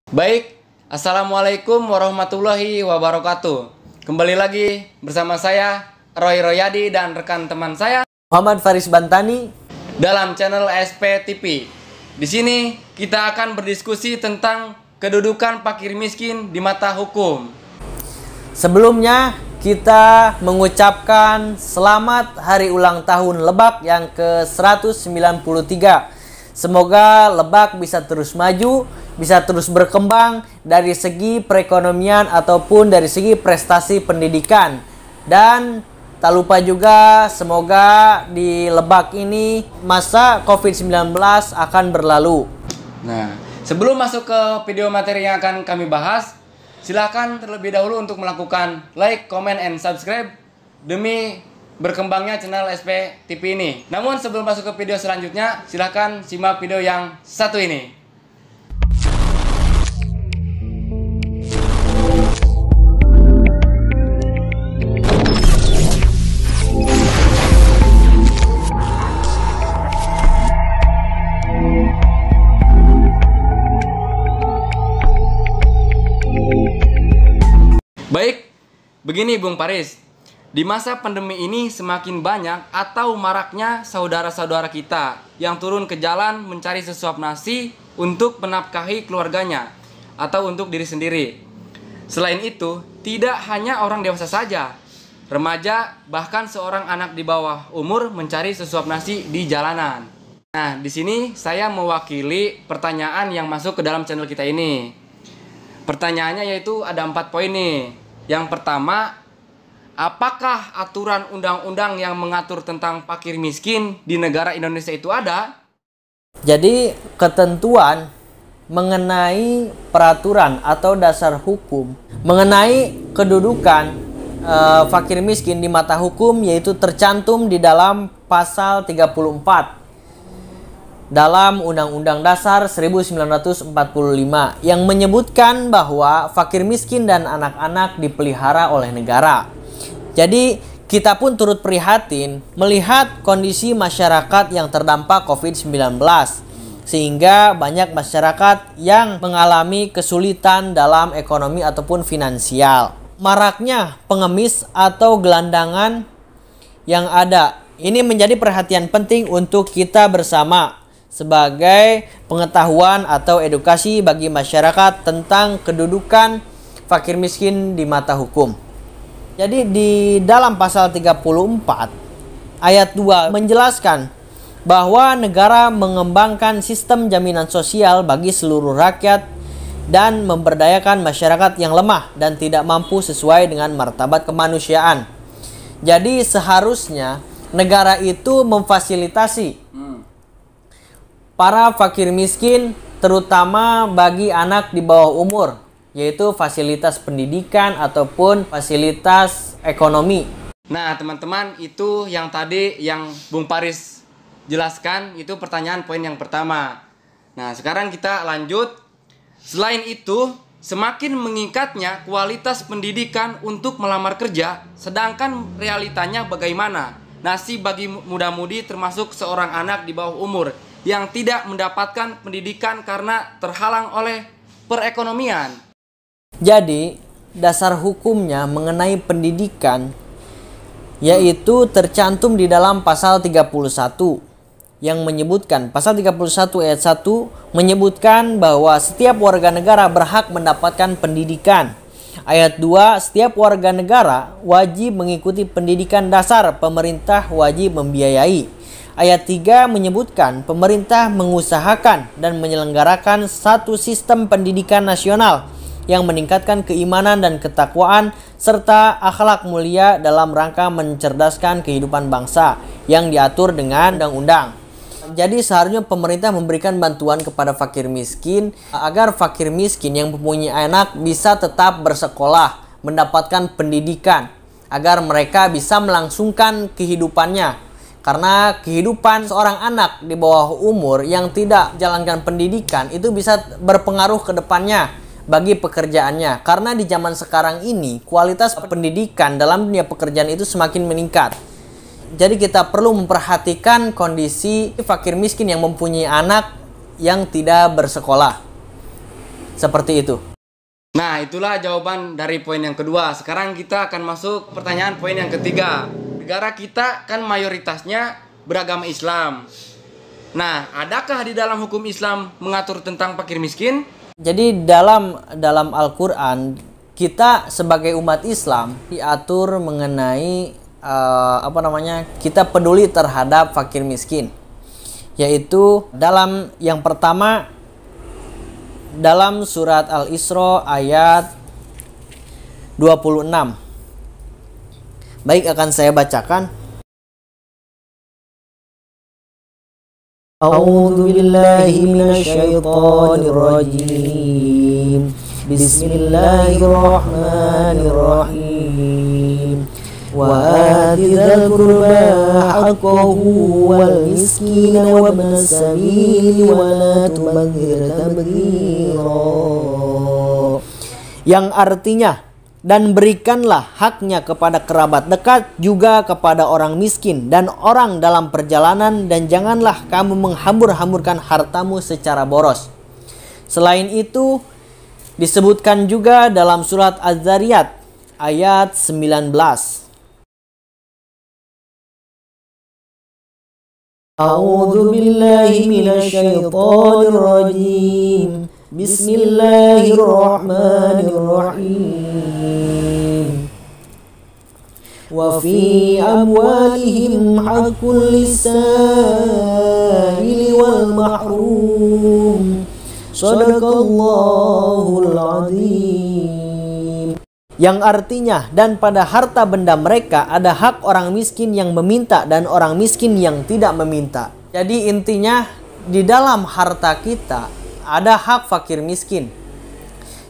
Baik, Assalamualaikum warahmatullahi wabarakatuh. Kembali lagi bersama saya, Roy Royadi dan rekan teman saya, Muhammad Faris Bantani, dalam channel SP TV. Di sini kita akan berdiskusi tentang kedudukan fakir miskin di mata hukum. Sebelumnya kita mengucapkan selamat hari ulang tahun Lebak yang ke-193. Semoga Lebak bisa terus maju, bisa terus berkembang dari segi perekonomian ataupun dari segi prestasi pendidikan. Dan tak lupa juga semoga di Lebak ini masa COVID-19 akan berlalu. Nah, sebelum masuk ke video materi yang akan kami bahas, silakan terlebih dahulu untuk melakukan like, comment, and subscribe demi berkembangnya channel SP TV ini. Namun sebelum masuk ke video selanjutnya, silakan simak video yang satu ini. Baik, begini Bung Paris. Di masa pandemi ini semakin banyak atau maraknya saudara-saudara kita yang turun ke jalan mencari sesuap nasi untuk menafkahi keluarganya atau untuk diri sendiri. Selain itu, tidak hanya orang dewasa saja, remaja bahkan seorang anak di bawah umur mencari sesuap nasi di jalanan. Nah, di sini saya mewakili pertanyaan yang masuk ke dalam channel kita ini. Pertanyaannya yaitu ada 4 poin nih. Yang pertama, apakah aturan undang-undang yang mengatur tentang fakir miskin di negara Indonesia itu ada? Jadi ketentuan mengenai peraturan atau dasar hukum mengenai kedudukan fakir miskin di mata hukum yaitu tercantum di dalam pasal 34 dalam Undang-Undang Dasar 1945 yang menyebutkan bahwa fakir miskin dan anak-anak dipelihara oleh negara. Jadi kita pun turut prihatin melihat kondisi masyarakat yang terdampak COVID-19 sehingga banyak masyarakat yang mengalami kesulitan dalam ekonomi ataupun finansial. Maraknya pengemis atau gelandangan yang ada. Ini menjadi perhatian penting untuk kita bersama sebagai pengetahuan atau edukasi bagi masyarakat tentang kedudukan fakir miskin di mata hukum. Jadi di dalam pasal 34 ayat 2 menjelaskan bahwa negara mengembangkan sistem jaminan sosial bagi seluruh rakyat dan memberdayakan masyarakat yang lemah dan tidak mampu sesuai dengan martabat kemanusiaan. Jadi seharusnya negara itu memfasilitasi para fakir miskin, terutama bagi anak di bawah umur, yaitu fasilitas pendidikan ataupun fasilitas ekonomi. Nah, teman-teman, itu yang tadi yang Bung Paris jelaskan, itu pertanyaan poin yang pertama. Nah, sekarang kita lanjut. Selain itu, semakin meningkatnya kualitas pendidikan untuk melamar kerja, sedangkan realitanya bagaimana? Nasib bagi muda-mudi termasuk seorang anak di bawah umur yang tidak mendapatkan pendidikan karena terhalang oleh perekonomian. Jadi, dasar hukumnya mengenai pendidikan yaitu tercantum di dalam pasal 31 yang menyebutkan, pasal 31 ayat 1 menyebutkan bahwa setiap warga negara berhak mendapatkan pendidikan. Ayat 2, setiap warga negara wajib mengikuti pendidikan dasar, pemerintah wajib membiayai. Ayat 3 menyebutkan pemerintah mengusahakan dan menyelenggarakan satu sistem pendidikan nasional yang meningkatkan keimanan dan ketakwaan serta akhlak mulia dalam rangka mencerdaskan kehidupan bangsa yang diatur dengan undang-undang. Jadi seharusnya pemerintah memberikan bantuan kepada fakir miskin agar fakir miskin yang mempunyai anak bisa tetap bersekolah, mendapatkan pendidikan agar mereka bisa melangsungkan kehidupannya. Karena kehidupan seorang anak di bawah umur yang tidak jalankan pendidikan itu bisa berpengaruh ke depannya bagi pekerjaannya. Karena di zaman sekarang ini kualitas pendidikan dalam dunia pekerjaan itu semakin meningkat. Jadi kita perlu memperhatikan kondisi fakir miskin yang mempunyai anak yang tidak bersekolah. Seperti itu. Nah, itulah jawaban dari poin yang kedua. Sekarang kita akan masuk pertanyaan poin yang ketiga. Negara kita kan mayoritasnya beragama Islam. Nah, adakah di dalam hukum Islam mengatur tentang fakir miskin? Jadi dalam Al-Qur'an, kita sebagai umat Islam diatur mengenai kita peduli terhadap fakir miskin. Yaitu dalam yang pertama, dalam surat Al-Isra ayat 26. Baik, akan saya bacakan. A'udzu billahi minasyaitonir rajim. Bismillahirrahmanirrahim. Wa ati dzal qurba haqqahu wal miskina wa ibnas sabil wa la tubadzir tabdzira. Yang artinya, dan berikanlah haknya kepada kerabat dekat, juga kepada orang miskin dan orang dalam perjalanan, dan janganlah kamu menghambur-hamburkan hartamu secara boros. Selain itu, disebutkan juga dalam surat Az-Zariyat ayat 19. A'udzu billahi minasyaitonir rajim. Bismillahirrahmanirrahim. Wa fi amwalihim haqqul lis-sa'ili wal mahrum. Shadaqallahul azim. Yang artinya, dan pada harta benda mereka ada hak orang miskin yang meminta dan orang miskin yang tidak meminta. Jadi intinya, di dalam harta kita ada hak fakir miskin.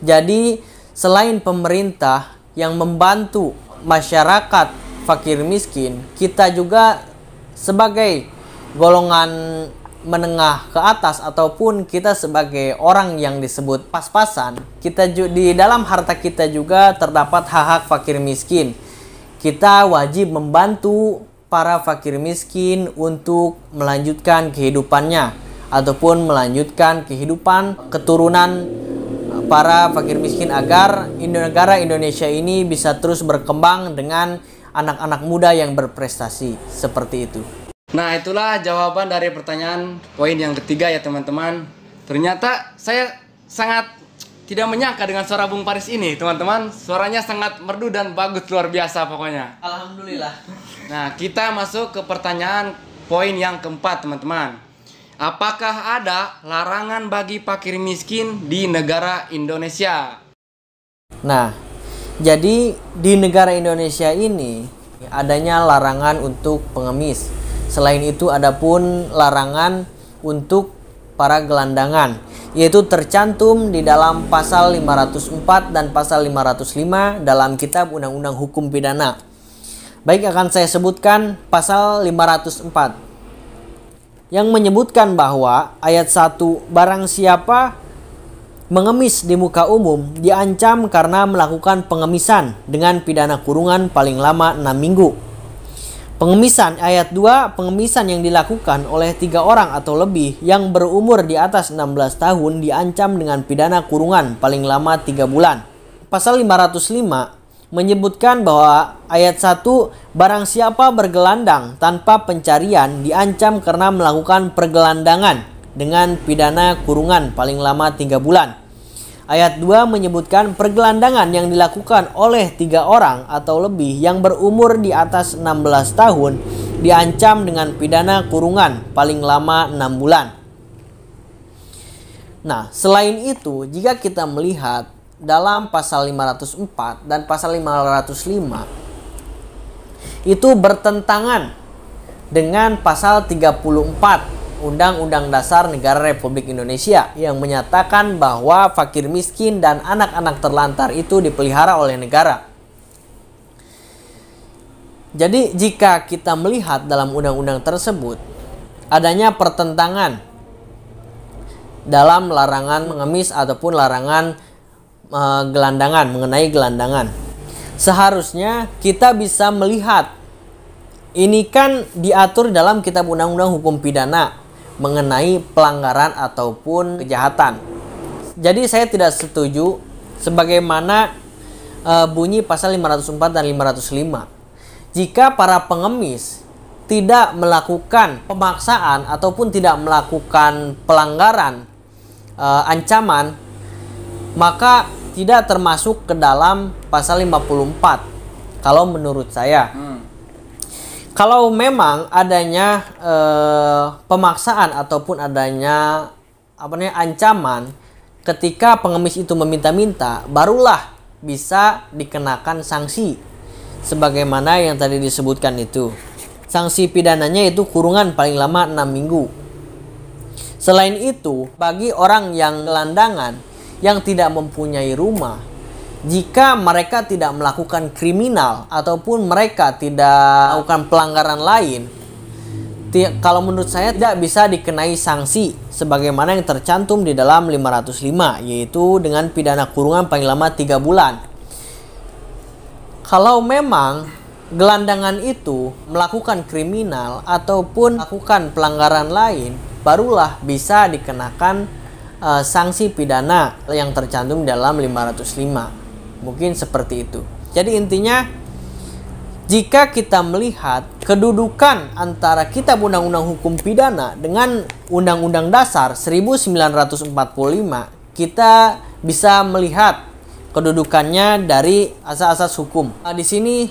Jadi selain pemerintah yang membantu masyarakat fakir miskin, kita juga sebagai golongan menengah ke atas ataupun kita sebagai orang yang disebut pas-pasan, kita di dalam harta kita juga terdapat hak-hak fakir miskin. Kita wajib membantu para fakir miskin untuk melanjutkan kehidupannya ataupun melanjutkan kehidupan keturunan para fakir miskin agar negara Indonesia ini bisa terus berkembang dengan anak-anak muda yang berprestasi. Seperti itu. Nah, itulah jawaban dari pertanyaan poin yang ketiga ya teman-teman. Ternyata saya sangat tidak menyangka dengan suara Bung Paris ini, teman-teman. Suaranya sangat merdu dan bagus, luar biasa pokoknya. Alhamdulillah. Nah, kita masuk ke pertanyaan poin yang keempat, teman-teman. Apakah ada larangan bagi fakir miskin di negara Indonesia? Nah, jadi di negara Indonesia ini adanya larangan untuk pengemis. Selain itu ada pun larangan untuk para gelandangan, yaitu tercantum di dalam pasal 504 dan pasal 505 dalam Kitab Undang-Undang Hukum Pidana. Baik, akan saya sebutkan pasal 504 yang menyebutkan bahwa ayat 1, barang siapa mengemis di muka umum diancam karena melakukan pengemisan dengan pidana kurungan paling lama 6 minggu. Pengemisan, ayat 2, pengemisan yang dilakukan oleh 3 orang atau lebih yang berumur di atas 16 tahun diancam dengan pidana kurungan paling lama 3 bulan. Pasal 505 menyebutkan bahwa ayat 1, barang siapa bergelandang tanpa pencarian diancam karena melakukan pergelandangan dengan pidana kurungan paling lama 3 bulan. Ayat 2 menyebutkan pergelandangan yang dilakukan oleh 3 orang atau lebih yang berumur di atas 16 tahun diancam dengan pidana kurungan paling lama 6 bulan. Nah, selain itu, jika kita melihat dalam pasal 504 dan pasal 505 itu bertentangan dengan pasal 34 Undang-Undang Dasar Negara Republik Indonesia yang menyatakan bahwa fakir miskin dan anak-anak terlantar itu dipelihara oleh negara. Jadi jika kita melihat dalam undang-undang tersebut adanya pertentangan dalam larangan mengemis ataupun larangan gelandangan, mengenai gelandangan. Seharusnya kita bisa melihat ini kan diatur dalam Kitab Undang-Undang Hukum Pidana mengenai pelanggaran ataupun kejahatan. Jadi saya tidak setuju sebagaimana bunyi pasal 504 dan 505. Jika para pengemis tidak melakukan pemaksaan ataupun tidak melakukan pelanggaran ancaman, maka tidak termasuk ke dalam pasal 54 kalau menurut saya. Kalau memang adanya pemaksaan ataupun adanya ancaman ketika pengemis itu meminta-minta, barulah bisa dikenakan sanksi sebagaimana yang tadi disebutkan itu. Sanksi pidananya itu kurungan paling lama 6 minggu. Selain itu, bagi orang yang gelandangan yang tidak mempunyai rumah, jika mereka tidak melakukan kriminal ataupun mereka tidak melakukan pelanggaran lain, kalau menurut saya tidak bisa dikenai sanksi sebagaimana yang tercantum di dalam 505, yaitu dengan pidana kurungan paling lama 3 bulan. Kalau memang gelandangan itu melakukan kriminal ataupun melakukan pelanggaran lain, barulah bisa dikenakan sanksi pidana yang tercantum dalam 505. Mungkin seperti itu. Jadi intinya, jika kita melihat kedudukan antara Kitab Undang-Undang Hukum Pidana dengan Undang-Undang Dasar 1945, kita bisa melihat kedudukannya dari asas-asas hukum. Di sini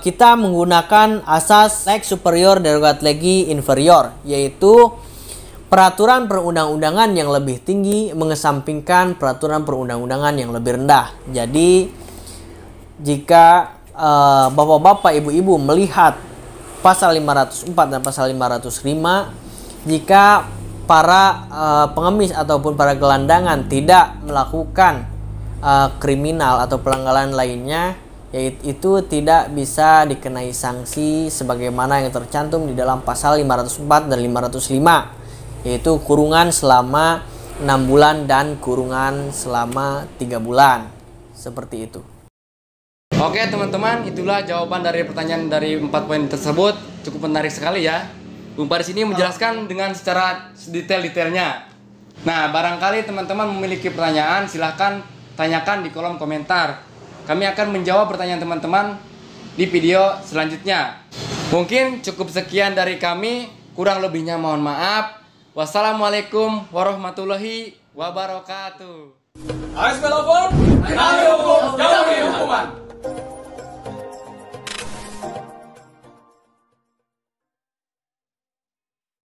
kita menggunakan asas lex superior derogat legi inferior, yaitu peraturan perundang-undangan yang lebih tinggi mengesampingkan peraturan perundang-undangan yang lebih rendah. Jadi jika bapak-bapak, ibu-ibu melihat pasal 504 dan pasal 505, jika para pengemis ataupun para gelandangan tidak melakukan kriminal atau pelanggaran lainnya, yaitu tidak bisa dikenai sanksi sebagaimana yang tercantum di dalam pasal 504 dan 505, yaitu kurungan selama 6 bulan dan kurungan selama 3 bulan. Seperti itu. Oke teman-teman, itulah jawaban dari pertanyaan dari 4 poin tersebut. Cukup menarik sekali ya. Bung Paris ini menjelaskan dengan secara detail-detailnya. Nah, barangkali teman-teman memiliki pertanyaan, silahkan tanyakan di kolom komentar. Kami akan menjawab pertanyaan teman-teman di video selanjutnya. Mungkin cukup sekian dari kami, kurang lebihnya mohon maaf. Wassalamualaikum warahmatullahi wabarakatuh. ASP lapor, kami hukum, jauhi hukuman.